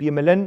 PMLN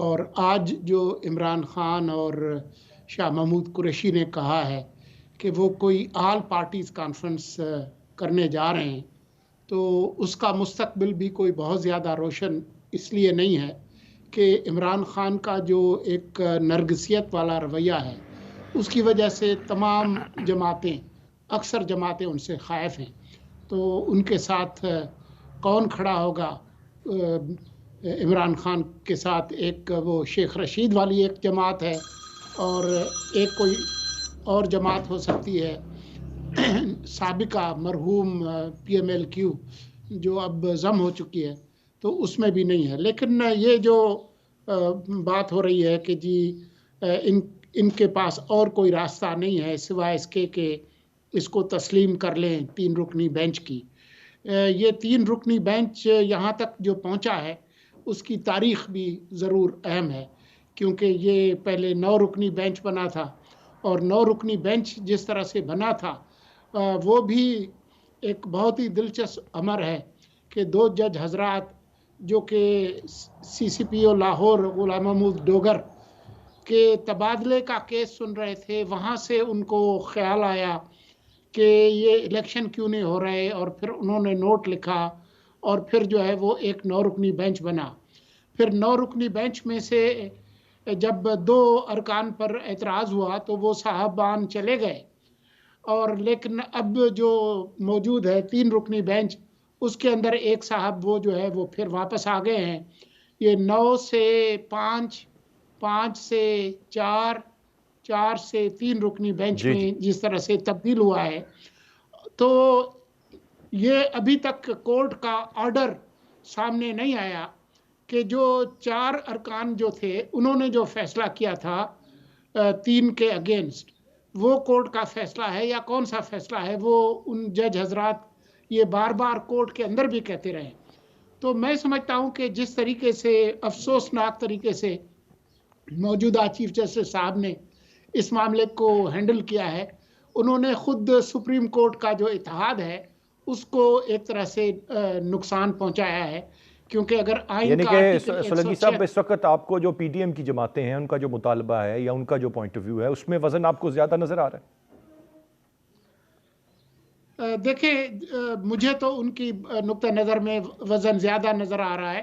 اور آج جو عمران خان اور شاہ محمود قریشی نے کہا ہے کہ وہ کوئی آل پارٹیز کانفرنس کرنے جا رہے ہیں، تو اس کا مستقبل بھی کوئی بہت زیادہ روشن اس لیے نہیں ہے کہ عمران خان کا جو ایک نرگسیت والا رویہ ہے اس کی وجہ سے تمام جماعتیں، اکثر جماعتیں ان سے خائف ہیں. تو ان کے ساتھ کون کھڑا ہوگا؟ عمران خان کے ساتھ ایک وہ شیخ رشید والی ایک جماعت ہے، اور ایک کوئی اور جماعت ہو سکتی ہے سابقہ مرحوم پی ایم ایل کیو جو اب ضم ہو چکی ہے، تو اس میں بھی نہیں ہے. لیکن یہ جو بات ہو رہی ہے کہ جی ان کے پاس اور کوئی راستہ نہیں ہے سوائے اس کے کہ اس کو تسلیم کر لیں 3 رکنی بینچ کی. یہ 3 رکنی بینچ یہاں تک جو پہنچا ہے اس کی تاریخ بھی ضرور اہم ہے، کیونکہ یہ پہلے 9 رکنی بینچ بنا تھا، اور 9 رکنی بینچ جس طرح سے بنا تھا وہ بھی ایک بہت ہی دلچسپ امر ہے کہ 2 جج حضرات جو کہ سی سی پی او لاہور غلام محمود ڈوگر کے تبادلے کا کیس سن رہے تھے، وہاں سے ان کو خیال آیا کہ یہ الیکشن کیوں نہیں ہو رہے، اور پھر انہوں نے نوٹ لکھا، اور پھر جو ہے وہ ایک 9 رکنی بینچ بنا. پھر 9 رکنی بینچ میں سے جب 2 ارکان پر اعتراض ہوا تو وہ صاحبان چلے گئے، اور لیکن اب جو موجود ہے 3 رکنی بینچ، اس کے اندر ایک صاحب وہ جو ہے وہ پھر واپس آ گئے ہیں. یہ 9 سے 5، 5 سے 4، 4 سے 3 رکنی بینچ جی میں جی جس طرح سے تبدیل ہوا ہے، تو یہ ابھی تک کورٹ کا آرڈر سامنے نہیں آیا کہ جو 4 ارکان جو تھے انہوں نے جو فیصلہ کیا تھا 3 کے اگینسٹ، وہ کورٹ کا فیصلہ ہے یا کون سا فیصلہ ہے. وہ ان جج حضرات یہ بار بار کورٹ کے اندر بھی کہتے رہے. تو میں سمجھتا ہوں کہ جس طریقے سے افسوسناک طریقے سے موجودہ چیف جسٹس صاحب نے اس معاملے کو ہینڈل کیا ہے، انہوں نے خود سپریم کورٹ کا جو اتحاد ہے اس کو ایک طرح سے نقصان پہنچایا ہے، کیونکہ اگر آئین یعنی کا کہ آرٹیکل سولنگی صاحب 106 اس وقت آپ کو جو پی ڈی ایم کی جماعتیں ہیں ان کا جو مطالبہ ہے یا ان کا جو پوائنٹ آف ویو ہے اس میں وزن آپ کو زیادہ نظر آ رہا ہے؟ دیکھیں مجھے تو ان کی نقطہ نظر میں وزن زیادہ نظر آ رہا ہے،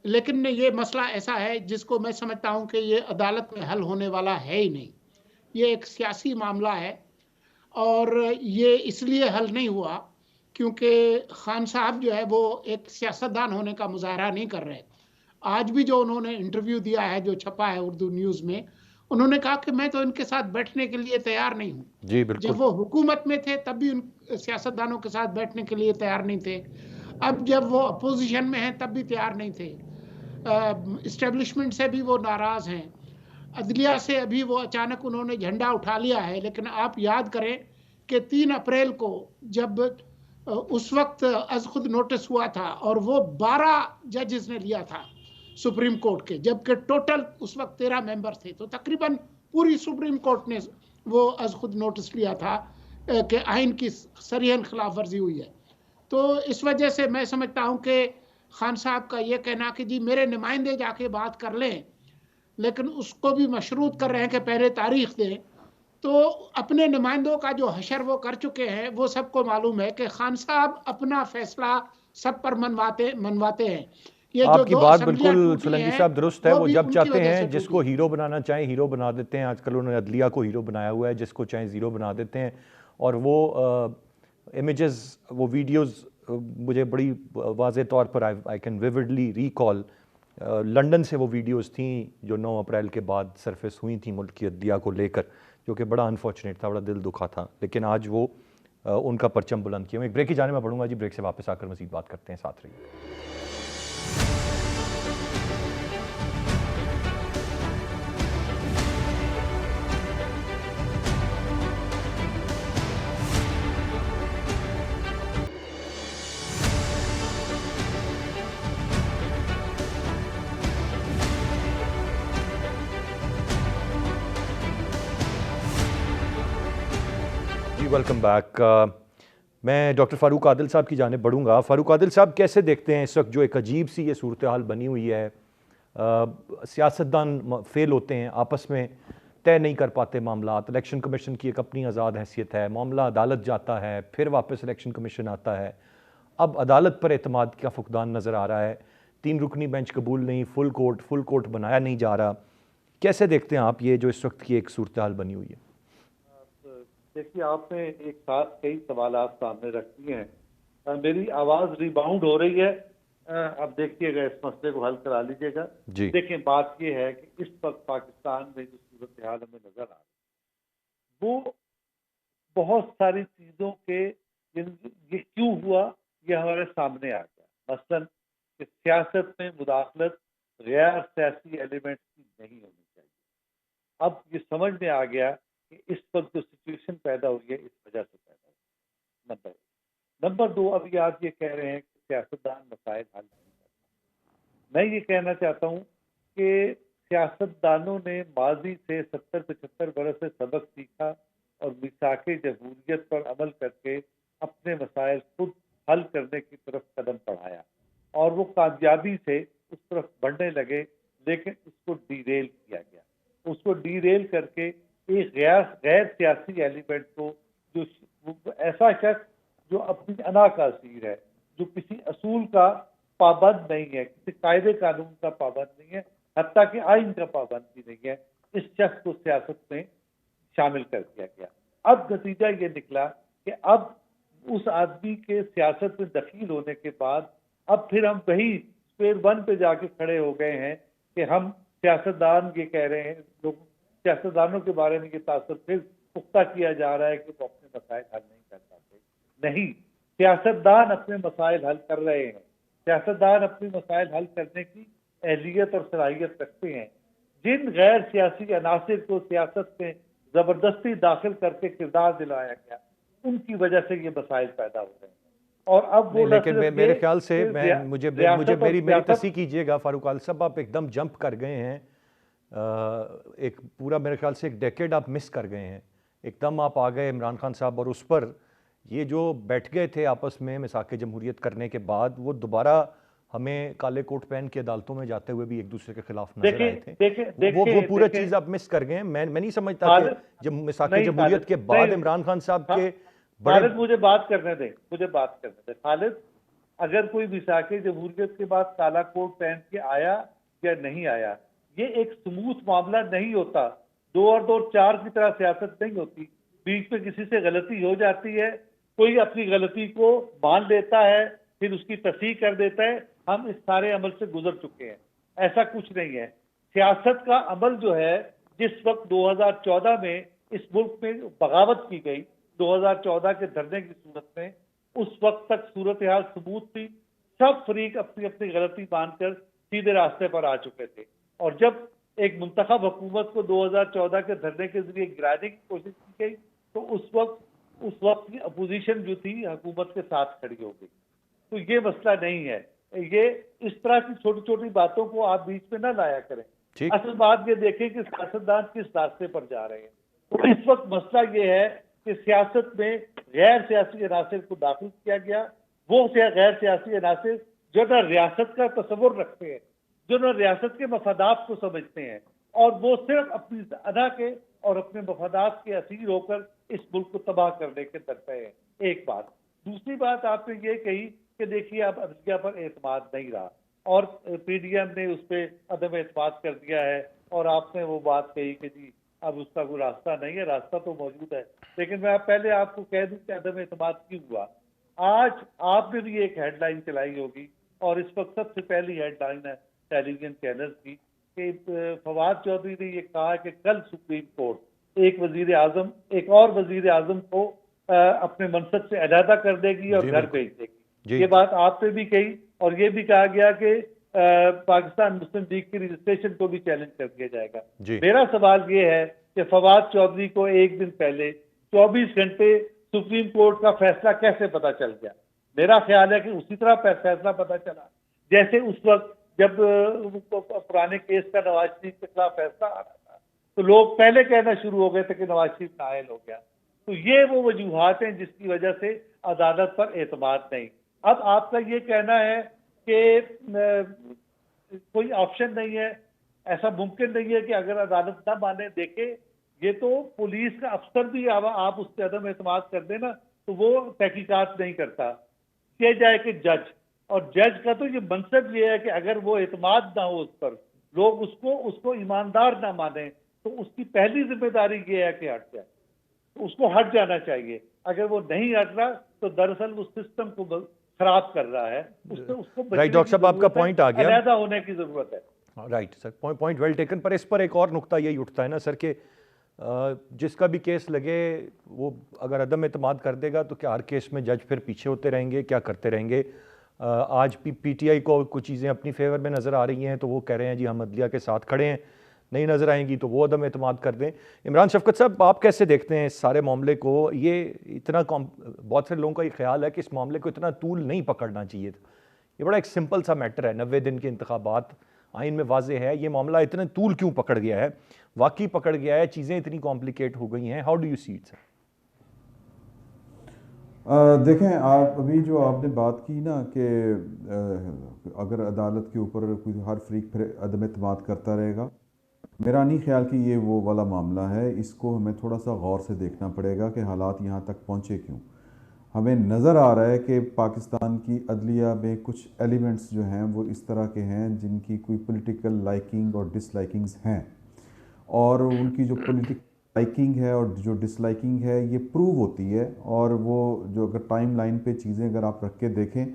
لیکن یہ مسئلہ ایسا ہے جس کو میں سمجھتا ہوں کہ یہ عدالت میں حل ہونے والا ہے ہی نہیں. یہ ایک سیاسی معاملہ ہے، اور یہ اس لیے حل نہیں ہوا کیونکہ خان صاحب جو ہے وہ ایک سیاستدان ہونے کا مظاہرہ نہیں کر رہے. آج بھی جو انہوں نے انٹرویو دیا ہے جو چھپا ہے اردو نیوز میں، انہوں نے کہا کہ میں تو ان کے ساتھ بیٹھنے کے لیے تیار نہیں ہوں. جی بالکل. جب وہ حکومت میں تھے تب بھی ان سیاستدانوں کے ساتھ بیٹھنے کے لیے تیار نہیں تھے، اب جب وہ اپوزیشن میں ہیں تب بھی تیار نہیں تھے. اسٹیبلشمنٹ سے بھی وہ ناراض ہیں، عدلیہ سے ابھی وہ اچانک انہوں نے جھنڈا اٹھا لیا ہے. لیکن آپ یاد کریں کہ 3 اپریل کو جب اس وقت از خود نوٹس ہوا تھا، اور وہ 12 ججز نے لیا تھا سپریم کورٹ کے، جبکہ ٹوٹل اس وقت 13 ممبر تھے، تو تقریباً پوری سپریم کورٹ نے وہ از خود نوٹس لیا تھا کہ آئین کی صریحاً خلاف ورزی ہوئی ہے. تو اس وجہ سے میں سمجھتا ہوں کہ خان صاحب کا یہ کہنا کہ جی میرے نمائندے جا کے بات کر لیں، لیکن اس کو بھی مشروط کر رہے ہیں کہ پہلے تاریخ دیں. تو اپنے نمائندوں کا جو حشر وہ کر چکے ہیں، وہ سب کو معلوم ہے کہ خان صاحب اپنا فیصلہ سب پر منواتے ہیں. یہ جو آپ کی 2 بات اسمبلیاں بالکل ٹوٹی سولنگی ہیں صاحب درست ہے. وہ وہ بھی جب ان کی چاہتے وجہ ہیں سے جس کو ٹوٹی. ہیرو بنانا چاہیں ہیرو بنا دیتے ہیں. آج کل انہوں نے عدلیہ کو ہیرو بنایا ہوا ہے، جس کو چاہیں زیرو بنا دیتے ہیں. اور وہ امیجز، وہ ویڈیوز مجھے بڑی واضح طور پر آئی کین ویوڈلی ریکال لنڈن سے وہ ویڈیوز تھیں جو 9 اپریل کے بعد سرفیس ہوئی تھیں ملک کی عدلیہ کو لے کر، جو کہ بڑا انفارچونیٹ تھا، بڑا دل دکھا تھا. لیکن آج وہ ان کا پرچم بلند کیا. میں ایک بریک کی جانب میں بڑھوں گا جی، بریک سے واپس آ کر مزید بات کرتے ہیں، ساتھ رہیے. Welcome back. میں ڈاکٹر فاروق عادل صاحب کی جانب بڑھوں گا. فاروق عادل صاحب، کیسے دیکھتے ہیں اس وقت جو ایک عجیب سی یہ صورتحال بنی ہوئی ہے سیاستدان فیل ہوتے ہیں، آپس میں طے نہیں کر پاتے معاملات، الیکشن کمیشن کی ایک اپنی آزاد حیثیت ہے، معاملہ عدالت جاتا ہے، پھر واپس الیکشن کمیشن آتا ہے. اب عدالت پر اعتماد کا فقدان نظر آ رہا ہے، 3 رکنی بینچ قبول نہیں، فل کورٹ بنایا نہیں جا رہا. کیسے دیکھتے ہیں آپ یہ جو اس وقت کی ایک صورتحال بنی ہوئی ہے؟ دیکھیے، آپ نے ایک ساتھ کئی سوالات سامنے رکھ دیے ہیں. میری آواز ریباؤنڈ ہو رہی ہے، اب دیکھیے گا، اس مسئلے کو حل کرا لیجیے گا. جی دیکھیں، بات یہ ہے کہ اس وقت پاکستان میں جو صورتحال ہمیں نظر آ رہی ہے وہ بہت ساری چیزوں کے یہ کیوں ہوا یہ ہمارے سامنے آ گیا. مثلاً کہ سیاست میں مداخلت غیر سیاسی ایلیمنٹ کی نہیں ہونی چاہیے. اب یہ سمجھ میں آ گیا کہ اس وقت جو سچویشن پیدا ہوئی ہے اس وجہ سے پیدا ہوئی. نمبر 1. نمبر 2، ابھی آپ یہ کہہ رہے ہیں کہ سیاستدان مسائل حل نہیں کرتا. میں یہ کہنا چاہتا ہوں کہ سیاستدانوں نے ماضی سے 70-75 برس سے سبق سیکھا اور میثاق جمہوریت پر عمل کر کے اپنے مسائل خود حل کرنے کی طرف قدم بڑھایا اور وہ کامیابی سے اس طرف بڑھنے لگے، لیکن اس کو ڈی ریل کیا گیا. اس کو ڈی ریل کر کے ایک غیر سیاسی ایلیمنٹ کو، جو ایسا شخص جو اپنی انا کا اسیر ہے، جو کسی اصول کا پابند نہیں ہے، کسی قاعدے قانون کا پابند نہیں ہے، حتیٰ کہ آئین کا پابند بھی نہیں ہے، اس شخص کو سیاست میں شامل کر دیا گیا. اب نتیجہ یہ نکلا کہ اب اس آدمی کے سیاست میں دخیل ہونے کے بعد اب پھر ہم وہی اسکوئر ون پہ جا کے کھڑے ہو گئے ہیں کہ ہم سیاستدان یہ کہہ رہے ہیں، لوگ سیاستدانوں کے بارے میں یہ تاثر پھر پختہ کیا جا رہا ہے کہ وہ اپنے مسائل حل نہیں کر پاتے. نہیں، سیاستدان اپنے مسائل حل کر رہے ہیں. سیاستدان اپنے مسائل حل کرنے کی اہلیت اور صلاحیت رکھتے ہیں. جن غیر سیاسی عناصر کو سیاست میں زبردستی داخل کر کے کردار دلایا گیا، ان کی وجہ سے یہ مسائل پیدا ہو رہے ہیں. اور اب وہ لیکن میرے خیال سے مجھے میری تصحیح کیجئے گا فاروق عادل صاحب، آپ ایک دم جمپ کر گئے ہیں، ایک پورا میرے خیال سے ایک ڈیکیڈ آپ مس کر گئے ہیں. ایک دم آپ آ گئے عمران خان صاحب، اور اس پر یہ جو بیٹھ گئے تھے آپس میں میثاق جمہوریت کرنے کے بعد، وہ دوبارہ ہمیں کالے کوٹ پہن کے عدالتوں میں جاتے ہوئے بھی ایک دوسرے کے خلاف نظر آئے تھے. وہ پورا چیز آپ مس کر گئے ہیں. میں نہیں سمجھتا کہ جب میثاق جمہوریت کے بعد عمران خان صاحب کے خالد، مجھے بات کرنے دیں. خالد، اگر کوئی میثاق جمہوریت کے بعد کالا کوٹ پہن کے آیا یا نہیں آیا، یہ ایک سموتھ معاملہ نہیں ہوتا. 2 اور 2 4 کی طرح سیاست نہیں ہوتی. بیچ میں کسی سے غلطی ہو جاتی ہے، کوئی اپنی غلطی کو مان لیتا ہے، پھر اس کی تصحیح کر دیتا ہے. ہم اس سارے عمل سے گزر چکے ہیں. ایسا کچھ نہیں ہے. سیاست کا عمل جو ہے، جس وقت 2014 میں اس ملک میں بغاوت کی گئی، 2014 کے دھرنے کی صورت میں، اس وقت تک صورتحال ثبوت تھی. سب فریق اپنی اپنی غلطی مان کر سیدھے راستے پر آ چکے تھے. اور جب ایک منتخب حکومت کو 2014 کے دھرنے کے ذریعے گرانے کی کوشش کی گئی تو اس وقت کی اپوزیشن جو تھی حکومت کے ساتھ کھڑی ہو گئی. تو یہ مسئلہ نہیں ہے. یہ اس طرح کی چھوٹی چھوٹی باتوں کو آپ بیچ میں نہ لایا کریں. اصل بات یہ دیکھیں کہ سیاستدان کس راستے پر جا رہے ہیں. تو اس وقت مسئلہ یہ ہے کہ سیاست میں غیر سیاسی عناصر کو داخل کیا گیا. وہ غیر سیاسی عناصر جو نہ ریاست کا تصور رکھتے ہیں، جو نہ ریاست کے مفادات کو سمجھتے ہیں، اور وہ صرف اپنی ادا کے اور اپنے مفادات کے اسیر ہو کر اس ملک کو تباہ کرنے کے درپے ہیں. ایک بات. دوسری بات آپ نے یہ کہی کہ دیکھیے اب عدلیہ پر اعتماد نہیں رہا اور پی ڈی ایم نے اس پہ عدم اعتماد کر دیا ہے، اور آپ نے وہ بات کہی کہ جی اب اس کا کوئی راستہ نہیں ہے. راستہ تو موجود ہے، لیکن میں پہلے آپ کو کہہ دوں کہ عدم اعتماد کیوں ہوا. آج آپ نے بھی ایک ہیڈ لائن چلائی ہوگی، اور اس وقت سب سے پہلی ہیڈ لائن ہے ٹیلی ویژن چینل کی کہ فواد چودھری نے یہ کہا کہ کل سپریم کورٹ ایک اور وزیر اعظم کو اپنے منصب سے علیحدہ کر دے گی اور گھر بھیج دے گی. یہ بات آپ نے بھی کہی، اور یہ بھی کہا گیا کہ پاکستان مسلم لیگ کی رجسٹریشن کو بھی چیلنج کر دیا جائے گا. میرا سوال یہ ہے کہ فواد چودھری کو ایک دن پہلے 24 گھنٹے سپریم کورٹ کا فیصلہ کیسے پتا چل گیا؟ میرا خیال ہے کہ اسی طرح فیصلہ پتا چلا جیسے اس وقت جب پرانے کیس کا نواز شریف کے خلاف فیصلہ آ رہا تھا تو لوگ پہلے کہنا شروع ہو گئے تھے کہ نواز شریف نااہل ہو گیا. تو یہ وہ وجوہات ہیں جس کی وجہ سے عدالت پر اعتماد نہیں. اب آپ کا یہ کہنا ہے کہ کوئی آپشن نہیں ہے. ایسا ممکن نہیں ہے کہ اگر عدالت نہ مانے دیکھے. یہ تو پولیس کا افسر بھی آپ اس پہ عدم اعتماد کر دیں نا تو وہ تحقیقات نہیں کرتا. کہ جائے کہ جج، اور جج کا تو یہ منصب یہ ہے کہ اگر وہ اعتماد نہ ہو اس پر، لوگ اس کو ایماندار نہ مانیں، تو اس کی پہلی ذمہ داری یہ ہے کہ ہٹ جائے. تو اس کو ہٹ جانا چاہیے. اگر وہ نہیں ہٹ رہا تو دراصل وہ سسٹم کو خراب کر رہا ہے. اس کو رائٹ ڈاکٹر صاحب، آپ کا پوائنٹ آ گیا، علیحدہ ہونے کی ضرورت ہے. Right sir, point well taken. پر اس پر ایک اور نقطہ یہی اٹھتا ہے نا سر کہ جس کا بھی کیس لگے وہ اگر عدم اعتماد کر دے گا تو کیا ہر کیس میں جج پھر پیچھے ہوتے رہیں گے؟ کیا کرتے رہیں گے؟ آج پی ٹی آئی کو کچھ چیزیں اپنی فیور میں نظر آ رہی ہیں تو وہ کہہ رہے ہیں جی ہم عدلیہ کے ساتھ کھڑے ہیں، نہیں نظر آئیں گی تو وہ عدم اعتماد کر دیں. عمران شفقت صاحب، آپ کیسے دیکھتے ہیں اس سارے معاملے کو؟ یہ اتنا بہت سے لوگوں کا یہ خیال ہے کہ اس معاملے کو اتنا طول نہیں پکڑنا چاہیے تھا. یہ بڑا ایک سمپل سا میٹر ہے، 90 دن کے انتخابات آئین میں واضح ہے. یہ معاملہ اتنے طول کیوں پکڑ گیا ہے؟ واقعی پکڑ گیا ہے، چیزیں اتنی کمپلیکیٹ ہو گئی ہیں. How do you see it سر؟ دیکھیں، آپ ابھی جو آپ نے بات کی نا کہ اگر عدالت کے اوپر کوئی ہر فریق پھر عدم اعتماد کرتا رہے گا، میرا نہیں خیال کہ یہ وہ والا معاملہ ہے. اس کو ہمیں تھوڑا سا غور سے دیکھنا پڑے گا کہ حالات یہاں تک پہنچے کیوں. ہمیں نظر آ رہا ہے کہ پاکستان کی عدلیہ میں کچھ ایلیمنٹس جو ہیں وہ اس طرح کے ہیں جن کی کوئی پولیٹیکل لائکنگ اور ڈس لائکنگز ہیں، اور ان کی جو پولیٹیکل لائکنگ ہے اور جو ڈس لائکنگ ہے یہ پروو ہوتی ہے. اور وہ جو اگر ٹائم لائن پہ چیزیں اگر آپ رکھ کے دیکھیں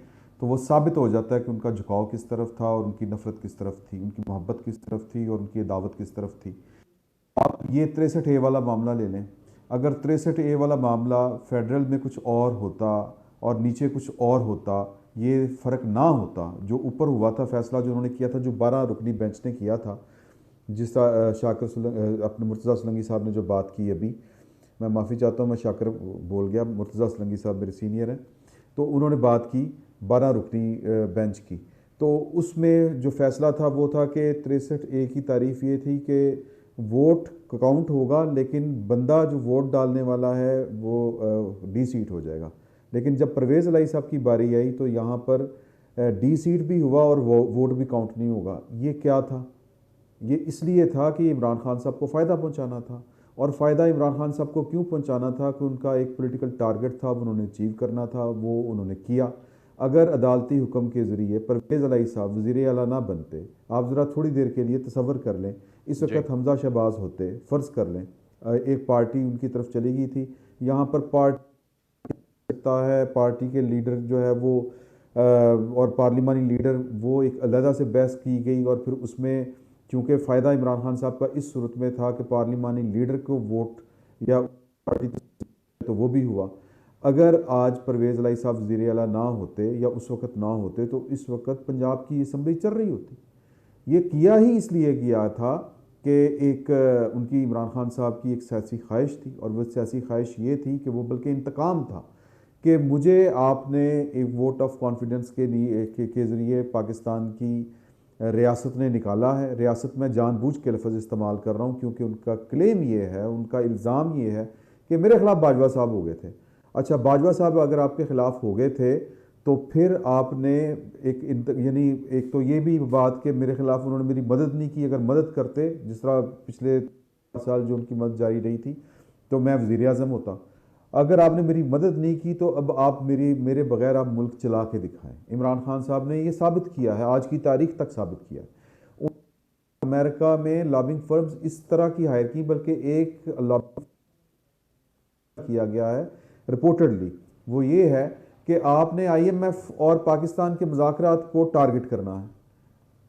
تو وہ ثابت ہو جاتا ہے کہ ان کا جھکاؤ کس طرف تھا اور ان کی نفرت کس طرف تھی، ان کی محبت کس طرف تھی اور ان کی عداوت کس طرف تھی. آپ یہ 63A والا معاملہ لے لیں. اگر 63A والا معاملہ فیڈرل میں کچھ اور ہوتا اور نیچے کچھ اور ہوتا، یہ فرق نہ ہوتا. جو اوپر ہوا تھا فیصلہ جو انہوں نے کیا تھا، جو 12 رکنی بینچ نے کیا تھا، جس طرح شاکر اپنے مرتضیٰ سلنگی صاحب نے جو بات کی ابھی، میں معافی چاہتا ہوں میں شاکر بول گیا، مرتضیٰ سلنگی صاحب میرے سینئر ہیں، تو انہوں نے بات کی 12 رکنی بینچ کی. تو اس میں جو فیصلہ تھا وہ تھا کہ 63A کی تعریف یہ تھی کہ ووٹ کاؤنٹ ہوگا لیکن بندہ جو ووٹ ڈالنے والا ہے وہ ڈی سیٹ ہو جائے گا. لیکن جب پرویز الہی صاحب کی باری آئی تو یہاں پر ڈی سیٹ بھی ہوا اور ووٹ بھی کاؤنٹ نہیں ہوگا. یہ کیا تھا؟ یہ اس لیے تھا کہ عمران خان صاحب کو فائدہ پہنچانا تھا. اور فائدہ عمران خان صاحب کو کیوں پہنچانا تھا؟ کہ ان کا ایک پولیٹیکل ٹارگٹ تھا، وہ انہوں نے اچیو کرنا تھا، وہ انہوں نے کیا. اگر عدالتی حکم کے ذریعے پرویز الہی صاحب وزیر اعلیٰ نہ بنتے، آپ ذرا تھوڑی دیر کے لیے تصور کر لیں، اس وقت حمزہ شہباز ہوتے، فرض کر لیں ایک پارٹی ان کی طرف چلی گئی تھی، یہاں پر پارٹی کے لیڈر جو ہے وہ اور پارلیمانی لیڈر وہ ایک علیحدہ سے بحث کی گئی، اور پھر اس میں چونکہ فائدہ عمران خان صاحب کا اس صورت میں تھا کہ پارلیمانی لیڈر کو ووٹ یا پارٹی تو وہ بھی ہوا. اگر آج پرویز الہی صاحب وزیر اعلیٰ نہ ہوتے یا اس وقت نہ ہوتے تو اس وقت پنجاب کی اسمبلی چل رہی ہوتی. یہ کیا ہی اس لیے کیا تھا کہ ایک ان کی عمران خان صاحب کی ایک سیاسی خواہش تھی، اور وہ سیاسی خواہش یہ تھی کہ وہ بلکہ انتقام تھا کہ مجھے آپ نے ایک ووٹ آف کانفیڈنس کے ذریعے پاکستان کی ریاست نے نکالا ہے. ریاست میں جان بوجھ کے لفظ استعمال کر رہا ہوں کیونکہ ان کا کلیم یہ ہے، ان کا الزام یہ ہے کہ میرے خلاف باجوہ صاحب ہو گئے تھے. اچھا، باجوہ صاحب اگر آپ کے خلاف ہو گئے تھے تو پھر آپ نے یعنی ایک تو یہ بھی بات کہ میرے خلاف انہوں نے میری مدد نہیں کی. اگر مدد کرتے، جس طرح پچھلے سال جو ان کی مدد جاری رہی تھی، تو میں وزیر اعظم ہوتا. اگر آپ نے میری مدد نہیں کی تو اب آپ میرے بغیر آپ ملک چلا کے دکھائیں. عمران خان صاحب نے یہ ثابت کیا ہے، آج کی تاریخ تک ثابت کیا ہے. امریکہ میں لابنگ فرمز اس طرح کی ہائر کی، بلکہ ایک لابنگ کیا گیا ہے رپورٹڈلی، وہ یہ ہے کہ آپ نے آئی ایم ایف اور پاکستان کے مذاکرات کو ٹارگٹ کرنا ہے.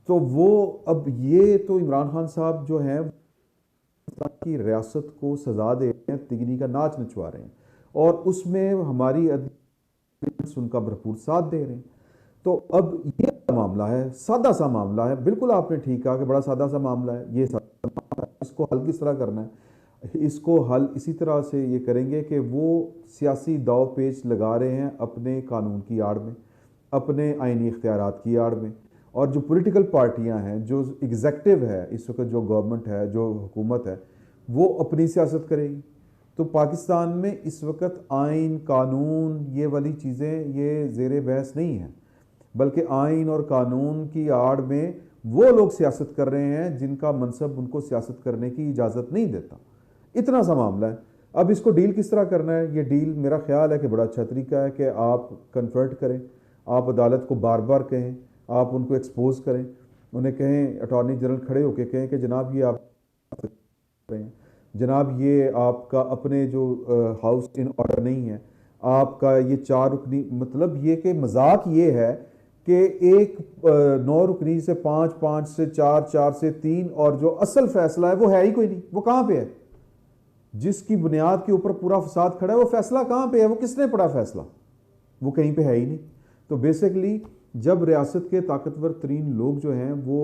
تو وہ اب یہ تو عمران خان صاحب جو ہیں کی ریاست کو سزا دے رہے ہیں، تگنی کا ناچ نچوا رہے ہیں، اور اس میں ہماری ان کا بھرپور ساتھ دے رہے ہیں. تو اب یہ معاملہ ہے، سادہ سا معاملہ ہے. بالکل آپ نے ٹھیک کہا کہ بڑا سادہ سا معاملہ ہے. یہ اس کو حل کس طرح کرنا ہے؟ اس کو حل اسی طرح سے یہ کریں گے کہ وہ سیاسی داؤ پیچ لگا رہے ہیں اپنے قانون کی آڑ میں، اپنے آئینی اختیارات کی آڑ میں. اور جو پولیٹیکل پارٹیاں ہیں، جو ایگزیکٹو ہے اس وقت، جو گورنمنٹ ہے، جو حکومت ہے، وہ اپنی سیاست کرے گی. تو پاکستان میں اس وقت آئین، قانون، یہ والی چیزیں یہ زیر بحث نہیں ہیں، بلکہ آئین اور قانون کی آڑ میں وہ لوگ سیاست کر رہے ہیں جن کا منصب ان کو سیاست کرنے کی اجازت نہیں دیتا. اتنا سا معاملہ ہے. اب اس کو ڈیل کس طرح کرنا ہے؟ یہ ڈیل میرا خیال ہے کہ بڑا اچھا طریقہ ہے کہ آپ کنفرٹ کریں, آپ عدالت کو بار بار کہیں, آپ ان کو ایکسپوز کریں, انہیں کہیں, اٹارنی جنرل کھڑے ہو کے کہیں کہ جناب یہ آپ رہے ہیں, جناب یہ آپ کا اپنے جو ہاؤس ان آرڈر نہیں ہے, آپ کا یہ 4 رکنی, مطلب یہ کہ مذاق یہ ہے کہ ایک 9 رکنی سے 5, 5 سے 4, 4 سے 3, اور جو اصل فیصلہ ہے وہ ہے ہی کوئی نہیں. وہ کہاں پہ ہے؟ جس کی بنیاد کے اوپر پورا فساد کھڑا ہے وہ فیصلہ کہاں پہ ہے؟ وہ کس نے پڑھا فیصلہ؟ وہ کہیں پہ ہے ہی نہیں. تو بیسیکلی جب ریاست کے طاقتور ترین لوگ جو ہیں وہ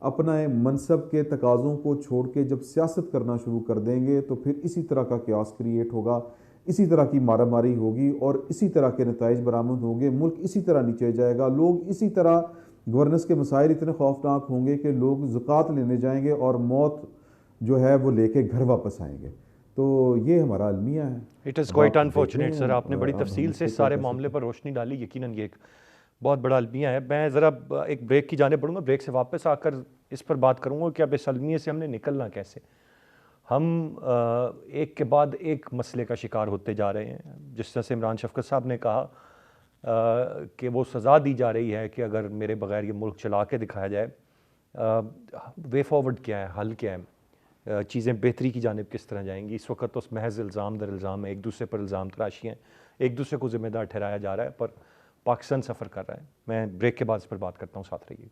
اپنا منصب کے تقاضوں کو چھوڑ کے جب سیاست کرنا شروع کر دیں گے تو پھر اسی طرح کا کیاس کریٹ ہوگا, اسی طرح کی مارا ماری ہوگی اور اسی طرح کے نتائج برآمد ہوں گے. ملک اسی طرح نیچے جائے گا. لوگ اسی طرح, گورننس کے مسائل اتنے خوفناک ہوں گے کہ لوگ زکوٰۃ لینے جائیں گے اور موت جو ہے وہ لے کے گھر واپس آئیں گے. تو یہ ہمارا المیہ ہے. اٹ از کوائٹ انفارچونیٹ سر, آپ نے بڑی تفصیل سے سارے معاملے پر روشنی ڈالی. یقیناً یہ ایک بہت بڑا المیہ ہے. میں ذرا ایک بریک کی جانب بڑھوں گا, بریک سے واپس آ کر اس پر بات کروں گا کہ اب اس المیہ سے ہم نے نکلنا کیسے. ہم ایک کے بعد ایک مسئلے کا شکار ہوتے جا رہے ہیں. جس طرح سے عمران شفقت صاحب نے کہا کہ وہ سزا دی جا رہی ہے کہ اگر میرے بغیر یہ ملک چلا کے دکھایا جائے, وے فارورڈ کیا ہے, حل کیا ہے, چیزیں بہتری کی جانب کس طرح جائیں گی. اس وقت تو محض الزام در الزام ہے, ایک دوسرے پر الزام تراشی ہیں, ایک دوسرے کو ذمہ دار ٹھہرایا جا رہا ہے, پر پاکستان سفر کر رہا ہے. میں بریک کے بعد اس پر بات کرتا ہوں, ساتھ رہیے.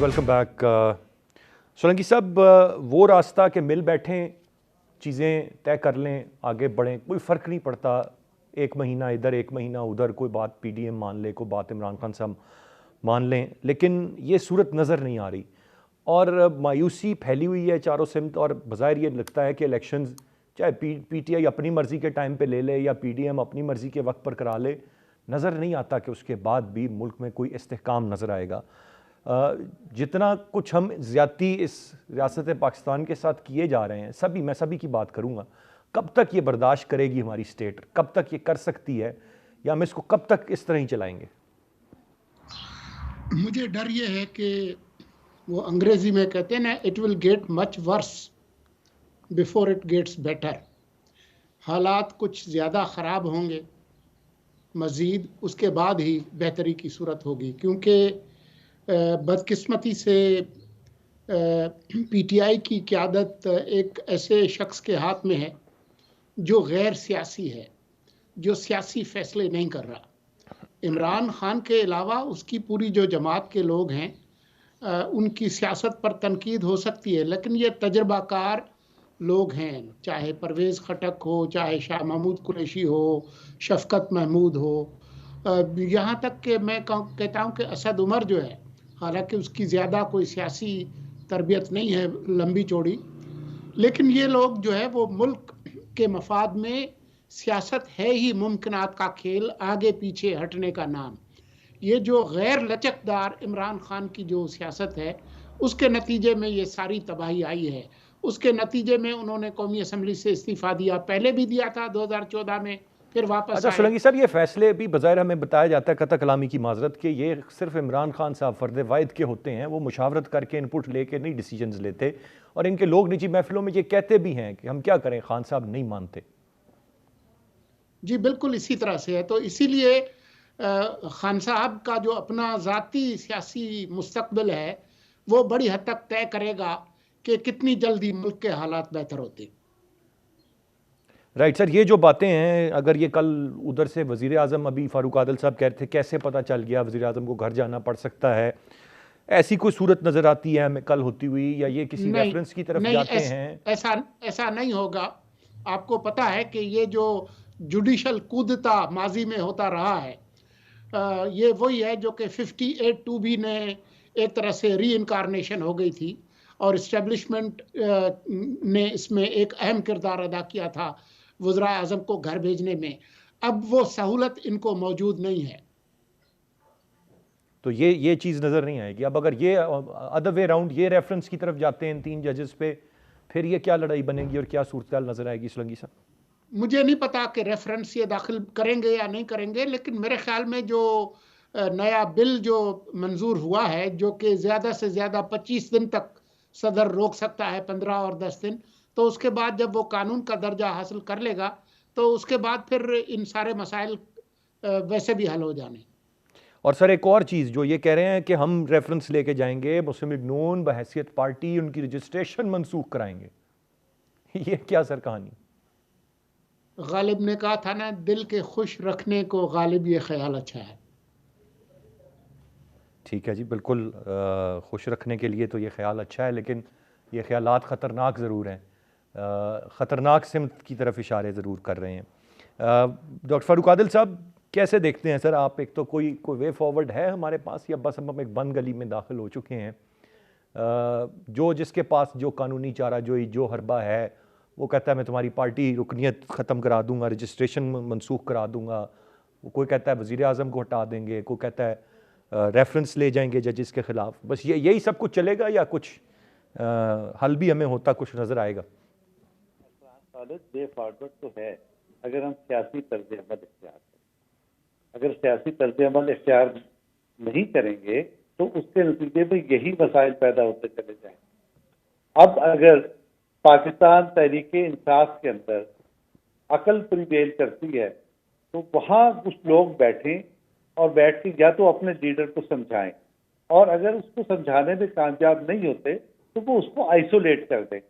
Welcome back. سولنکی صاحب, وہ راستہ کہ مل بیٹھیں, چیزیں طے کر لیں, آگے بڑھیں, کوئی فرق نہیں پڑتا, 1 مہینہ ادھر 1 مہینہ ادھر, کوئی بات پی ڈی ایم مان لے, کوئی بات عمران خان صاحب مان لیں, لیکن یہ صورت نظر نہیں آ رہی اور مایوسی پھیلی ہوئی ہے چاروں سمت. اور بظاہر یہ لگتا ہے کہ الیکشنز چاہے پی ٹی آئی اپنی مرضی کے ٹائم پہ لے لے یا پی ڈی ایم اپنی مرضی کے وقت پر کرا لے, نظر نہیں آتا کہ اس کے بعد بھی ملک میں کوئی استحکام نظر آئے گا. جتنا کچھ ہم زیادتی اس ریاست پاکستان کے ساتھ کیے جا رہے ہیں, میں سبھی کی بات کروں گا, کب تک یہ برداشت کرے گی ہماری اسٹیٹ, کب تک یہ کر سکتی ہے, یا ہم اس کو کب تک اس طرح ہی چلائیں گے؟ مجھے ڈر یہ ہے کہ وہ انگریزی میں کہتے ہیں نا, it will get much worse before it gets better. حالات کچھ زیادہ خراب ہوں گے مزید, اس کے بعد ہی بہتری کی صورت ہوگی. کیونکہ بدقسمتی سے پی ٹی آئی کی قیادت ایک ایسے شخص کے ہاتھ میں ہے جو غیر سیاسی ہے, جو سیاسی فیصلے نہیں کر رہا. عمران خان کے علاوہ اس کی پوری جو جماعت کے لوگ ہیں, ان کی سیاست پر تنقید ہو سکتی ہے, لیکن یہ تجربہ کار لوگ ہیں, چاہے پرویز خٹک ہو, چاہے شاہ محمود قریشی ہو, شفقت محمود ہو, یہاں تک کہ میں کہتا ہوں کہ اسد عمر جو ہے, حالانکہ اس کی زیادہ کوئی سیاسی تربیت نہیں ہے لمبی چوڑی, لیکن یہ لوگ جو ہے وہ ملک کے مفاد میں, سیاست ہے ہی ممکنات کا کھیل, آگے پیچھے ہٹنے کا نام. یہ جو غیر لچکدار عمران خان کی جو سیاست ہے, اس کے نتیجے میں یہ ساری تباہی آئی ہے. اس کے نتیجے میں انہوں نے قومی اسمبلی سے استعفیٰ دیا, پہلے بھی دیا تھا 2014 میں, پھر واپس. اچھا سولنکی صاحب, یہ فیصلے بھی بظاہر ہمیں بتایا جاتا ہے, قطع کلامی کی معذرت, کہ یہ صرف عمران خان صاحب فرد واحد کے ہوتے ہیں, وہ مشاورت کر کے انپٹ لے کے نہیں ڈیسیجنز لیتے, اور ان کے لوگ نجی محفلوں میں یہ کہتے بھی ہیں کہ ہم کیا کریں, خان صاحب نہیں مانتے. جی بالکل اسی طرح سے ہے. تو اسی لیے خان صاحب کا جو اپنا ذاتی سیاسی مستقبل ہے وہ بڑی حد تک طے کرے گا کہ کتنی جلدی ملک کے حالات بہتر ہوتے. رائٹ سر, یہ جو باتیں ہیں, اگر یہ کل ادھر سے وزیر اعظم, ابھی فاروق عادل صاحب کہہ رہے تھے کیسے پتہ چل گیا وزیر اعظم کو گھر جانا پڑ سکتا ہے, ایسی کوئی صورت نظر آتی ہے ہمیں کل ہوتی ہوئی, یا یہ کسی ریفرنس کی طرف جاتے ہیں؟ ایسا نہیں ہوگا. آپ کو پتہ ہے کہ یہ جو جوڈیشل کودتا ماضی میں ہوتا رہا ہے, یہ وہی ہے جو کہ 58(2) بھی نے ایک طرح سے ری انکارنیشن ہو گئی تھی, اور اسٹیبلشمنٹ نے اس میں ایک اہم کردار ادا کیا تھا وزراء اعظم کو گھر بھیجنے میں. اب وہ سہولت ان کو موجود نہیں ہے. تو یہ چیز نظر نہیں آئے گی. اب اگر یہ ادر وے راؤنڈ یہ ریفرنس کی طرف جاتے ہیں ان 3 ججز پہ، پھر یہ کیا لڑائی بنے گی اور کیا صورتحال نظر آئے گی سولنگی صاحب؟ مجھے نہیں پتا کہ ریفرنس یہ داخل کریں گے یا نہیں کریں گے، لیکن میرے خیال میں جو نیا بل جو منظور ہوا ہے، جو کہ زیادہ سے زیادہ 25 دن تک صدر روک سکتا ہے، 15 اور 10 دن، تو اس کے بعد جب وہ قانون کا درجہ حاصل کر لے گا تو اس کے بعد پھر ان سارے مسائل ویسے بھی حل ہو جانے. اور سر ایک اور چیز جو یہ کہہ رہے ہیں کہ ہم ریفرنس لے کے جائیں گے، مسلم لیگ نون بحیثیت پارٹی ان کی رجسٹریشن منسوخ کرائیں گے، یہ کیا سر کہانی؟ غالب نے کہا تھا نا، دل کے خوش رکھنے کو غالب یہ خیال اچھا ہے. ٹھیک ہے جی، بالکل خوش رکھنے کے لیے تو یہ خیال اچھا ہے، لیکن یہ خیالات خطرناک ضرور ہیں، خطرناک سمت کی طرف اشارے ضرور کر رہے ہیں. ڈاکٹر فاروق عادل صاحب کیسے دیکھتے ہیں سر آپ؟ ایک تو کوئی وے فارورڈ ہے ہمارے پاس، یا بس ہم ایک بند گلی میں داخل ہو چکے ہیں؟ جو جس کے پاس جو قانونی چارہ جوئی جو حربہ ہے وہ کہتا ہے میں تمہاری پارٹی رکنیت ختم کرا دوں گا، رجسٹریشن منسوخ کرا دوں گا، کوئی کہتا ہے وزیر اعظم کو ہٹا دیں گے، کوئی کہتا ہے ریفرنس لے جائیں گے ججز کے خلاف. بس یہی سب کچھ چلے گا یا کچھ حل بھی ہمیں ہوتا کچھ نظر آئے گا؟ وے فارورڈ تو ہے اگر ہم سیاسی طرز عمل اختیار کریں. اگر سیاسی طرز عمل اختیار نہیں کریں گے تو اس کے نتیجے میں یہی مسائل پیدا ہوتے چلے جائیں. اب اگر پاکستان تحریک انصاف کے اندر عقل پریویل کرتی ہے تو وہاں کچھ لوگ بیٹھیں اور بیٹھ کے یا تو اپنے لیڈر کو سمجھائیں، اور اگر اس کو سمجھانے میں کامیاب نہیں ہوتے تو وہ اس کو آئسولیٹ کر دیں،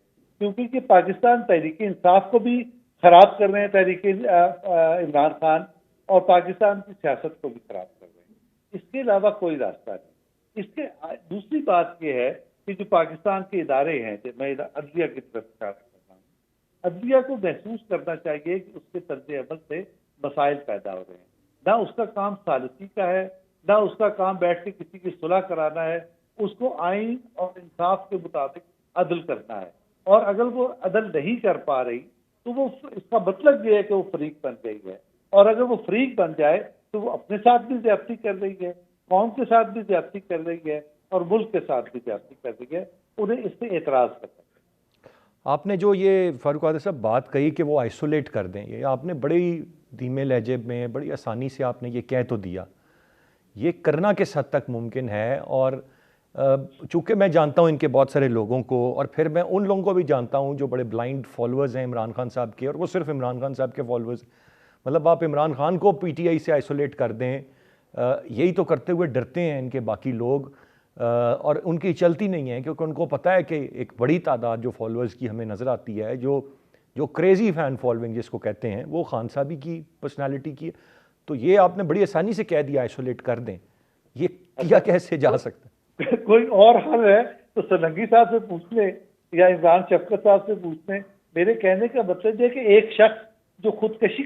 کیونکہ کہ پاکستان تحریک انصاف کو بھی خراب کر رہے ہیں تحریک عمران خان، اور پاکستان کی سیاست کو بھی خراب کر رہے ہیں. اس کے علاوہ کوئی راستہ نہیں. اس کے دوسری بات یہ ہے کہ جو پاکستان کے ادارے ہیں، میں عدلیہ کی طرف اشارہ کرتا ہوں، عدلیہ کو محسوس کرنا چاہیے کہ اس کے طرز عمل سے مسائل پیدا ہو رہے ہیں. نہ اس کا کام ثالثی کا ہے، نہ اس کا کام بیٹھ کے کسی کی صلح کرانا ہے، اس کو آئین اور انصاف کے مطابق عدل کرنا ہے. اور اگر وہ عدل نہیں کر پا رہی تو وہ اس کا مطلب یہ ہے کہ وہ فریق بن گئی ہے، اور اگر وہ فریق بن جائے تو وہ اپنے ساتھ بھی زیادتی کر رہی ہے، قوم کے ساتھ بھی زیادتی کر رہی ہے، اور ملک کے ساتھ بھی زیادتی کر رہی ہے. انہیں اس سے اعتراض کرنا ہے. آپ نے جو یہ فاروق عادل صاحب بات کہی کہ وہ آئسولیٹ کر دیں، یہ آپ نے بڑی دھیمے لہجے میں بڑی آسانی سے آپ نے یہ کہہ تو دیا. یہ کرنا کس حد تک ممکن ہے؟ اور چونکہ میں جانتا ہوں ان کے بہت سارے لوگوں کو، اور پھر میں ان لوگوں کو بھی جانتا ہوں جو بڑے بلائنڈ فالوورز ہیں عمران خان صاحب کے، اور وہ صرف عمران خان صاحب کے فالوورز. مطلب آپ عمران خان کو پی ٹی آئی سے آئسولیٹ کر دیں، یہی تو کرتے ہوئے ڈرتے ہیں ان کے باقی لوگ، اور ان کی چلتی نہیں ہے، کیونکہ ان کو پتہ ہے کہ ایک بڑی تعداد جو فالوورز کی ہمیں نظر آتی ہے، جو کریزی فین فالوئنگ جس کو کہتے ہیں، وہ خان صاحبی کی پرسنالٹی کی. تو یہ آپ نے بڑی آسانی سے کہہ دیا آئسولیٹ کر دیں، یہ کیا کیسے جا سکتا ہے؟ کوئی اور حل ہے تو سولنگی صاحب سے پوچھ لیں یا عمران شفقت صاحب سے پوچھ لیں. میرے کہنے کا مطلب یہ کہ ایک شخص جو خودکشی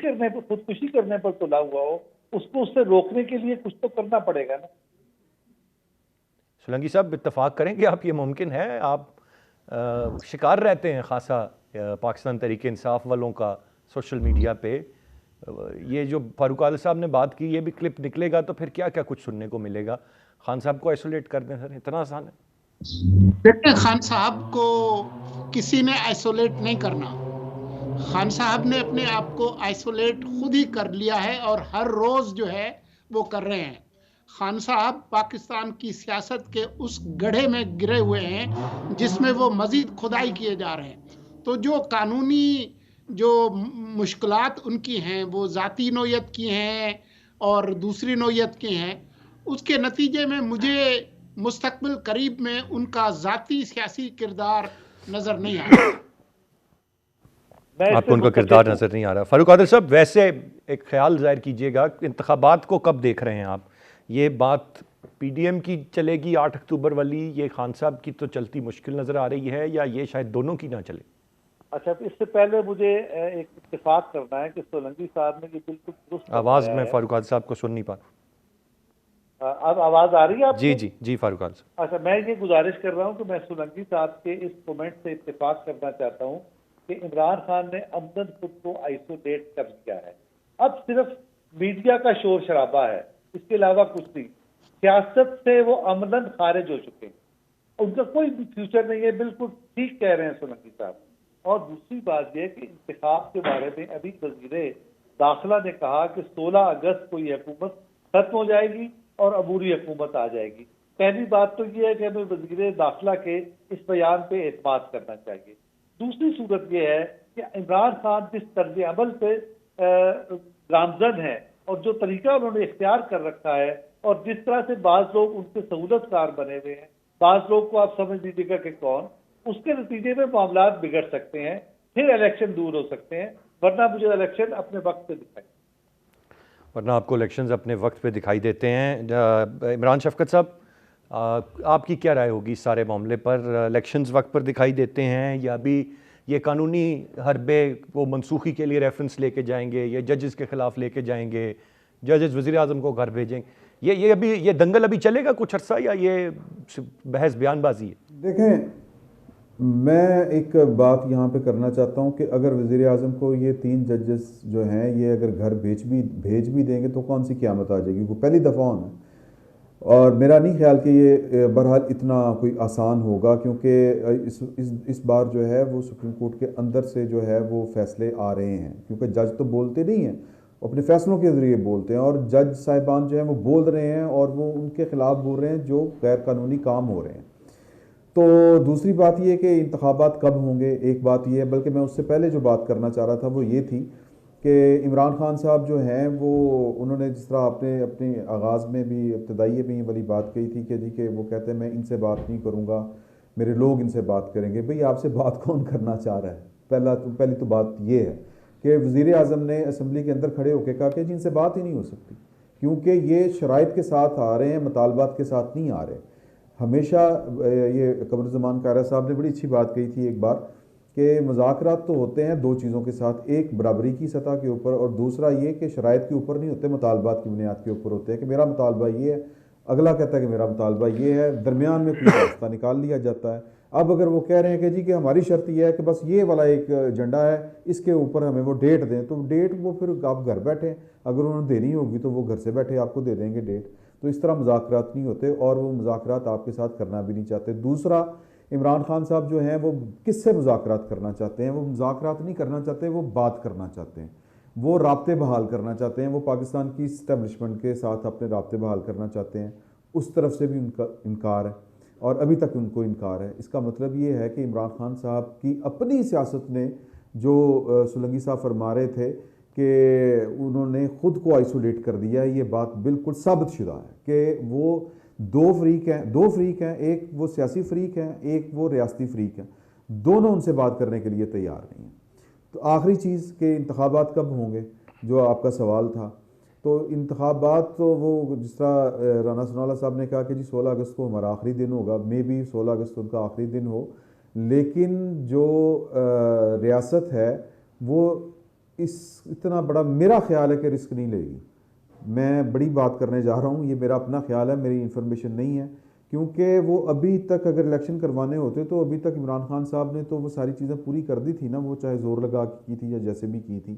کرنے پر تلا ہوا ہو، اس کو اس سے روکنے کے لیے کچھ تو کرنا پڑے گا نا. سولنگی صاحب اتفاق کریں گے آپ یہ ممکن ہے؟ آپ شکار رہتے ہیں خاصا پاکستان تحریک انصاف والوں کا سوشل میڈیا پہ. یہ جو فاروق عادل صاحب نے بات کی، یہ بھی کلپ نکلے گا تو پھر کیا کیا کچھ سننے کو ملے گا. خان صاحب کو آئسولیٹ کر دیں سر، اتنا آسان ہے؟ دیکھیں، خان صاحب کو کسی نے آئسولیٹ نہیں کرنا. خان صاحب نے اپنے آپ کو آئسولیٹ خود ہی کر لیا ہے، اور ہر روز جو ہے وہ کر رہے ہیں. خان صاحب پاکستان کی سیاست کے اس گڑھے میں گرے ہوئے ہیں جس میں وہ مزید کھدائی کیے جا رہے ہیں. تو جو قانونی جو مشکلات ان کی ہیں، وہ ذاتی نوعیت کی ہیں اور دوسری نوعیت کی ہیں. اس کے نتیجے میں مجھے مستقبل قریب میں ان کا ذاتی سیاسی کردار نظر نہیں آ رہا. آپ کو ان کا کردار نظر نہیں آ رہا. فاروق عادل صاحب ویسے ایک خیال ظاہر کیجئے گا، انتخابات کو کب دیکھ رہے ہیں آپ؟ یہ بات پی ڈی ایم کی چلے گی 8 اکتوبر والی، یہ خان صاحب کی تو چلتی مشکل نظر آ رہی ہے، یا یہ شاید دونوں کی نہ چلے؟ اچھا، اس سے پہلے مجھے ایک اتفاق کرنا ہے کہ سولنگی صاحب نے یہ بالکل درست آواز میں فاروق عادل صاحب کو سن نہیں پا رہا. اب آواز آ رہی ہے آپ جی کو؟ جی جی فاروق عال صاحب. اچھا، میں یہ گزارش کر رہا ہوں کہ میں سولنگی صاحب کے اس کومنٹ سے اتفاق کرنا چاہتا ہوں کہ عمران خان نے عمدن خود کو آئسولیٹ کر دیا ہے. اب صرف میڈیا کا شور شرابہ ہے، اس کے علاوہ کچھ نہیں. سیاست سے وہ عمدن خارج ہو چکے ہیں، ان کا کوئی فیوچر نہیں ہے. بالکل ٹھیک کہہ رہے ہیں سولنگی صاحب. اور دوسری بات یہ کہ انتخاب کے بارے میں ابھی وزیر داخلہ نے کہا کہ 16 اگست کو یہ حکومت ختم ہو جائے گی اور عبوری حکومت آ جائے گی. پہلی بات تو یہ ہے کہ ہمیں وزیر داخلہ کے اس بیان پہ اعتماد کرنا چاہیے. دوسری صورت یہ ہے کہ عمران خان جس طرز عمل پہ گامزن ہے اور جو طریقہ انہوں نے اختیار کر رکھا ہے اور جس طرح سے بعض لوگ ان کے سہولت کار بنے ہوئے ہیں، بعض لوگ کو آپ سمجھ لیجیے گا کہ کون، اس کے نتیجے میں معاملات بگڑ سکتے ہیں، پھر الیکشن دور ہو سکتے ہیں. ورنہ مجھے الیکشن اپنے وقت پہ دکھائیں. ورنہ آپ کو الیکشنز اپنے وقت پہ دکھائی دیتے ہیں. عمران شفقت صاحب، آپ کی کیا رائے ہوگی اس سارے معاملے پر؟ الیکشنز وقت پر دکھائی دیتے ہیں یا بھی یہ قانونی حربے وہ منسوخی کے لیے ریفرنس لے کے جائیں گے یا ججز کے خلاف لے کے جائیں گے، ججز وزیر اعظم کو گھر بھیجیں گے؟ یہ ابھی یہ دنگل ابھی چلے گا کچھ عرصہ یا یہ بحث بیان بازی ہے؟ دیکھیں، میں ایک بات یہاں پہ کرنا چاہتا ہوں کہ اگر وزیر اعظم کو یہ 3 ججز جو ہیں یہ اگر گھر بھیج بھی دیں گے تو کون سی قیامت آ جائے گی؟ وہ پہلی دفعہ ہونا ہے. اور میرا نہیں خیال کہ یہ بہرحال اتنا کوئی آسان ہوگا، کیونکہ اس بار جو ہے وہ سپریم کورٹ کے اندر سے جو ہے وہ فیصلے آ رہے ہیں، کیونکہ جج تو بولتے نہیں ہیں، اپنے فیصلوں کے ذریعے بولتے ہیں، اور جج صاحبان جو ہیں وہ بول رہے ہیں اور وہ ان کے خلاف بول رہے ہیں جو غیر قانونی کام ہو رہے ہیں. تو دوسری بات یہ کہ انتخابات کب ہوں گے، ایک بات یہ ہے. بلکہ میں اس سے پہلے جو بات کرنا چاہ رہا تھا وہ یہ تھی کہ عمران خان صاحب جو ہیں وہ انہوں نے جس طرح آپ نے اپنے آغاز میں بھی ابتدائیے میں یہ والی بات کہی تھی کہ جی کہ وہ کہتے ہیں میں ان سے بات نہیں کروں گا، میرے لوگ ان سے بات کریں گے. بھئی آپ سے بات کون کرنا چاہ رہا ہے؟ پہلی تو بات یہ ہے کہ وزیر اعظم نے اسمبلی کے اندر کھڑے ہو کے کہا کہ جن سے بات ہی نہیں ہو سکتی، کیونکہ یہ شرائط کے ساتھ آ رہے ہیں، مطالبات کے ساتھ نہیں آ رہے. ہمیشہ یہ قمر زمان قاہرہ صاحب نے بڑی اچھی بات کہی تھی ایک بار کہ مذاکرات تو ہوتے ہیں 2 چیزوں کے ساتھ، ایک برابری کی سطح کے اوپر اور دوسرا یہ کہ شرائط کے اوپر نہیں ہوتے، مطالبات کی بنیاد کے اوپر ہوتے ہیں کہ میرا مطالبہ یہ ہے، اگلا کہتا ہے کہ میرا مطالبہ یہ ہے، درمیان میں کوئی راستہ نکال لیا جاتا ہے. اب اگر وہ کہہ رہے ہیں کہ جی کہ ہماری شرط یہ ہے کہ بس یہ والا ایک ایجنڈا ہے، اس کے اوپر ہمیں وہ ڈیٹ دیں، تو ڈیٹ وہ پھر آپ گھر بیٹھیں، اگر انہوں نے دینی ہوگی تو وہ گھر سے بیٹھے آپ کو دے دیں گے ڈیٹ. تو اس طرح مذاکرات نہیں ہوتے اور وہ مذاکرات آپ کے ساتھ کرنا بھی نہیں چاہتے. دوسرا، عمران خان صاحب جو ہیں وہ کس سے مذاکرات کرنا چاہتے ہیں؟ وہ مذاکرات نہیں کرنا چاہتے، وہ بات کرنا چاہتے ہیں، وہ رابطے بحال کرنا چاہتے ہیں، وہ پاکستان کی اسٹیبلشمنٹ کے ساتھ اپنے رابطے بحال کرنا چاہتے ہیں. اس طرف سے بھی ان کا انکار ہے اور ابھی تک ان کو انکار ہے. اس کا مطلب یہ ہے کہ عمران خان صاحب کی اپنی سیاست نے جو سولنگی صاحب فرما رہے تھے کہ انہوں نے خود کو آئسولیٹ کر دیا ہے، یہ بات بالکل ثابت شدہ ہے کہ وہ 2 فریق ہیں، ایک وہ سیاسی فریق ہیں، ایک وہ ریاستی فریق ہیں، دونوں ان سے بات کرنے کے لیے تیار نہیں ہیں. تو آخری چیز کہ انتخابات کب ہوں گے جو آپ کا سوال تھا، تو انتخابات تو وہ جس طرح رانا ثناءاللہ صاحب نے کہا کہ جی 16 اگست کو ہمارا آخری دن ہوگا، مے بھی 16 اگست ان کا آخری دن ہو، لیکن جو ریاست ہے وہ اتنا بڑا میرا خیال ہے کہ رسک نہیں لے گی. میں بڑی بات کرنے جا رہا ہوں، یہ میرا اپنا خیال ہے، میری انفارمیشن نہیں ہے، کیونکہ وہ ابھی تک اگر الیکشن کروانے ہوتے تو ابھی تک عمران خان صاحب نے تو وہ ساری چیزیں پوری کر دی تھی نا، وہ چاہے زور لگا کی تھی یا جیسے بھی کی تھی.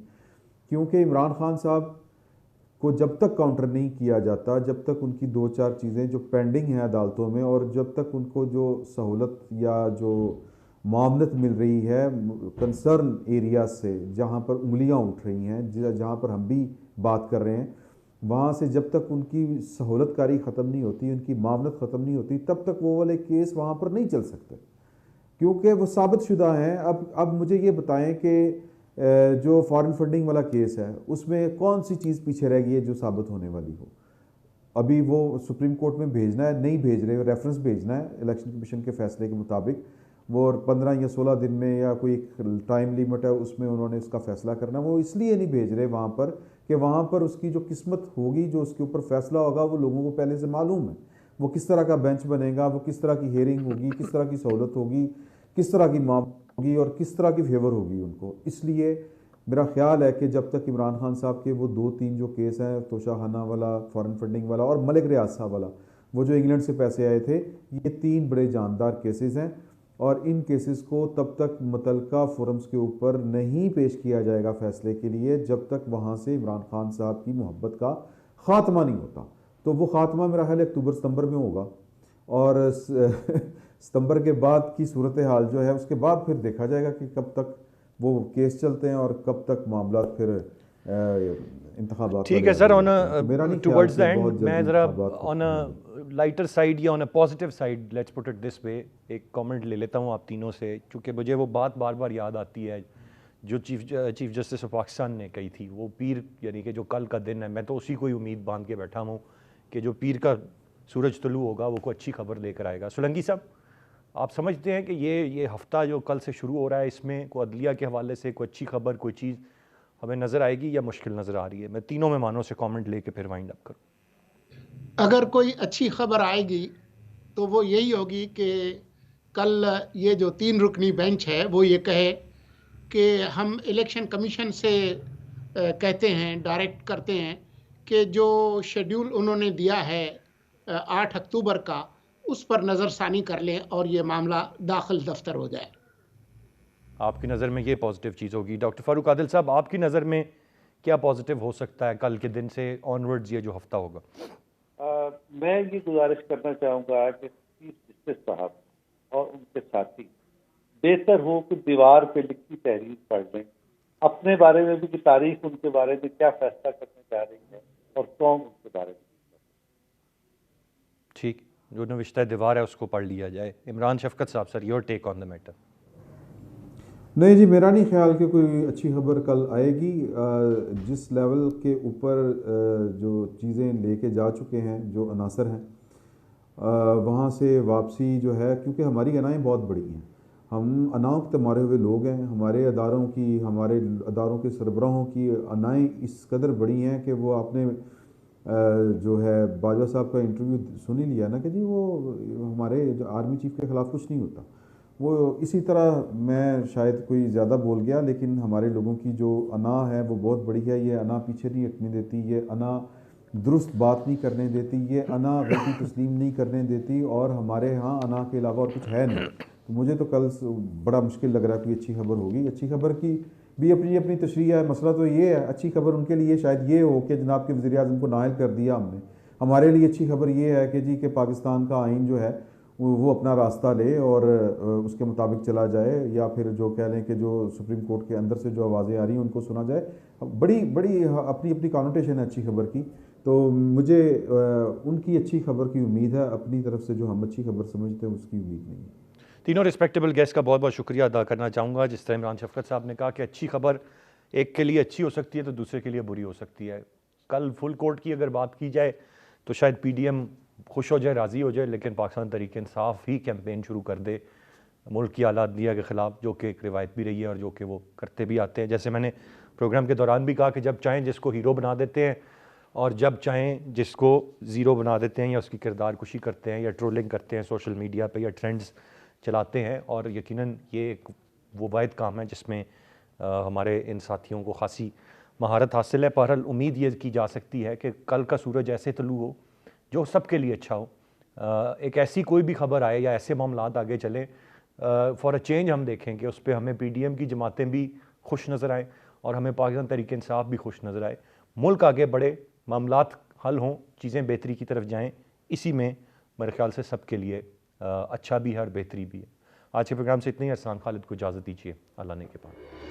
کیونکہ عمران خان صاحب کو جب تک کاؤنٹر نہیں کیا جاتا، جب تک ان کی 2-4 چیزیں جو پینڈنگ ہیں عدالتوں میں، اور جب تک ان کو جو سہولت یا جو معاونت مل رہی ہے کنسرن ایریا سے جہاں پر انگلیاں اٹھ رہی ہیں، جہاں پر ہم بھی بات کر رہے ہیں، وہاں سے جب تک ان کی سہولت کاری ختم نہیں ہوتی، ان کی معاونت ختم نہیں ہوتی، تب تک وہ والے کیس وہاں پر نہیں چل سکتے، کیونکہ وہ ثابت شدہ ہیں. اب مجھے یہ بتائیں کہ جو فارن فنڈنگ والا کیس ہے اس میں کون سی چیز پیچھے رہ گئی ہے جو ثابت ہونے والی ہو؟ ابھی وہ سپریم کورٹ میں بھیجنا ہے، نہیں بھیج رہے، ریفرنس بھیجنا ہے الیکشن کمیشن کے فیصلے کے مطابق، وہ 15 یا 16 دن میں یا کوئی ایک ٹائم لیمٹ ہے اس میں انہوں نے اس کا فیصلہ کرنا. وہ اس لیے نہیں بھیج رہے وہاں پر کہ وہاں پر اس کی جو قسمت ہوگی، جو اس کے اوپر فیصلہ ہوگا، وہ لوگوں کو پہلے سے معلوم ہے، وہ کس طرح کا بینچ بنے گا، وہ کس طرح کی ہیئرنگ ہوگی، کس طرح کی سہولت ہوگی، کس طرح کی معاملہ ہوگی اور کس طرح کی فیور ہوگی ان کو. اس لیے میرا خیال ہے کہ جب تک عمران خان صاحب کے وہ 2-3 جو کیس ہیں توشہ خانہ والا، فارن فنڈنگ والا اور ملک ریاض صاحب والا، وہ جو انگلینڈ سے پیسے آئے تھے، یہ 3 بڑے جاندار کیسز ہیں، اور ان کیسز کو تب تک متعلقہ فورمز کے اوپر نہیں پیش کیا جائے گا فیصلے کے لیے جب تک وہاں سے عمران خان صاحب کی محبت کا خاتمہ نہیں ہوتا۔ تو وہ خاتمہ میرا خیال اکتوبر ستمبر میں ہوگا، اور ستمبر کے بعد کی صورتحال جو ہے اس کے بعد پھر دیکھا جائے گا کہ کب تک وہ کیس چلتے ہیں اور کب تک معاملات پھر انتخابات۔ ٹھیک ہے سر، ٹورڈز دا اینڈ میں ذرا آن اے لائٹر سائڈ یا on a positive side, let's put it this way, ایک کامنٹ لے لیتا ہوں آپ تینوں سے، چونکہ مجھے وہ بات بار بار یاد آتی ہے جو چیف جسٹس آف پاکستان نے کہی تھی، وہ پیر یعنی کہ جو کل کا دن ہے، میں تو اسی کو ہی امید باندھ کے بیٹھا ہوں کہ جو پیر کا سورج طلوع ہوگا وہ کوئی اچھی خبر لے کر آئے گا۔ سولنگی صاحب، آپ سمجھتے ہیں کہ یہ ہفتہ جو کل سے شروع ہو رہا ہے اس میں کوئی عدلیہ کے حوالے سے کوئی اچھی خبر، کوئی چیز ہمیں نظر آئے گی یا مشکل نظر آ رہی ہے؟ میں تینوں مہمانوں سے کامنٹ لے کے پھر وائنڈ اپ کروں۔ اگر کوئی اچھی خبر آئے گی تو وہ یہی ہوگی کہ کل یہ جو 3 رکنی بینچ ہے وہ یہ کہے کہ ہم الیکشن کمیشن سے کہتے ہیں، ڈائریکٹ کرتے ہیں کہ جو شیڈیول انہوں نے دیا ہے 8 اکتوبر کا، اس پر نظر ثانی کر لیں اور یہ معاملہ داخل دفتر ہو جائے۔ آپ کی نظر میں یہ پازیٹیو چیز ہوگی۔ ڈاکٹر فاروق عادل صاحب، آپ کی نظر میں کیا پازیٹیو ہو سکتا ہے کل کے دن سے آنورڈز یہ جو ہفتہ ہوگا؟ میں یہ گزارش کرنا چاہوں گا کہ چیف جسٹس صاحب اور ان کے ساتھی بہتر ہو کہ دیوار پہ لکھی تحریر پڑھ لیں، اپنے بارے میں بھی کہ تاریخ ان کے بارے میں کیا فیصلہ کرنے جا رہی ہے اور قوم ان کے بارے میں۔ ٹھیک، جو نوشتہ دیوار ہے اس کو پڑھ لیا جائے۔ عمران شفقت صاحب، سر your take on the matter. نہیں جی، میرا نہیں خیال کہ کوئی اچھی خبر کل آئے گی۔ جس لیول کے اوپر جو چیزیں لے کے جا چکے ہیں، جو عناصر ہیں، وہاں سے واپسی جو ہے، کیونکہ ہماری انائیں بہت بڑی ہیں، ہم اناؤں کے مارے ہوئے لوگ ہیں، ہمارے اداروں کے سربراہوں کی انائیں اس قدر بڑی ہیں کہ وہ آپ نے جو ہے باجوہ صاحب کا انٹرویو سن ہی لیا نا کہ جی وہ ہمارے آرمی چیف کے خلاف کچھ نہیں ہوتا۔ وہ اسی طرح، میں شاید کوئی زیادہ بول گیا، لیکن ہمارے لوگوں کی جو انا ہے وہ بہت بڑی ہے۔ یہ انا پیچھے نہیں ہٹنے دیتی، یہ انا درست بات نہیں کرنے دیتی، یہ انا غلطی تسلیم نہیں کرنے دیتی، اور ہمارے ہاں انا کے علاوہ اور کچھ ہے نہیں۔ تو مجھے تو کل بڑا مشکل لگ رہا ہے کہ اچھی خبر ہوگی۔ اچھی خبر کی بھی اپنی تشریح ہے، مسئلہ تو یہ ہے، اچھی خبر ان کے لیے شاید یہ ہو کہ جناب کے وزیر اعظم کو نائل کر دیا ہم نے۔ ہمارے لیے اچھی خبر یہ ہے کہ جی کہ پاکستان کا آئین جو ہے وہ اپنا راستہ لے اور اس کے مطابق چلا جائے، یا پھر جو کہہ لیں کہ جو سپریم کورٹ کے اندر سے جو آوازیں آ رہی ہیں ان کو سنا جائے۔ بڑی اپنی کانوٹیشن ہے اچھی خبر کی، تو مجھے ان کی اچھی خبر کی امید ہے، اپنی طرف سے جو ہم اچھی خبر سمجھتے ہیں اس کی امید نہیں ہے۔ تینوں ریسپیکٹیبل گیسٹ کا بہت بہت شکریہ ادا کرنا چاہوں گا۔ جس طرح عمران شفقت صاحب نے کہا کہ اچھی خبر ایک کے لیے اچھی ہو سکتی ہے تو دوسرے کے لیے بری ہو سکتی ہے۔ کل فل کورٹ کی اگر بات کی جائے تو شاید پی ڈی ایم خوش ہو جائے، راضی ہو جائے، لیکن پاکستان تحریک انصاف ہی کیمپین شروع کر دے ملک کی اعلیٰ عدلیہ کے خلاف، جو کہ ایک روایت بھی رہی ہے اور جو کہ وہ کرتے بھی آتے ہیں۔ جیسے میں نے پروگرام کے دوران بھی کہا کہ جب چاہیں جس کو ہیرو بنا دیتے ہیں اور جب چاہیں جس کو زیرو بنا دیتے ہیں، یا اس کی کردار کشی کرتے ہیں، یا ٹرولنگ کرتے ہیں سوشل میڈیا پہ، یا ٹرینڈز چلاتے ہیں۔ اور یقیناً یہ ایک وہ واحد کام ہے جس میں ہمارے ان ساتھیوں کو خاصی مہارت حاصل ہے۔ بہرحال امید یہ کی جا سکتی ہے کہ کل کا سورج ایسے طلوع ہو جو سب کے لیے اچھا ہو۔ ایک ایسی کوئی بھی خبر آئے یا ایسے معاملات آگے چلیں، فار اے چینج ہم دیکھیں کہ اس پہ ہمیں پی ڈی ایم کی جماعتیں بھی خوش نظر آئیں اور ہمیں پاکستان تحریک انصاف بھی خوش نظر آئے، ملک آگے بڑھے، معاملات حل ہوں، چیزیں بہتری کی طرف جائیں۔ اسی میں میرے خیال سے سب کے لیے اچھا بھی ہے اور بہتری بھی ہے۔ آج کے پروگرام سے اتنی ہی۔ ارسلان خالد کو اجازت دیجیے، اللہ نے کے پاس۔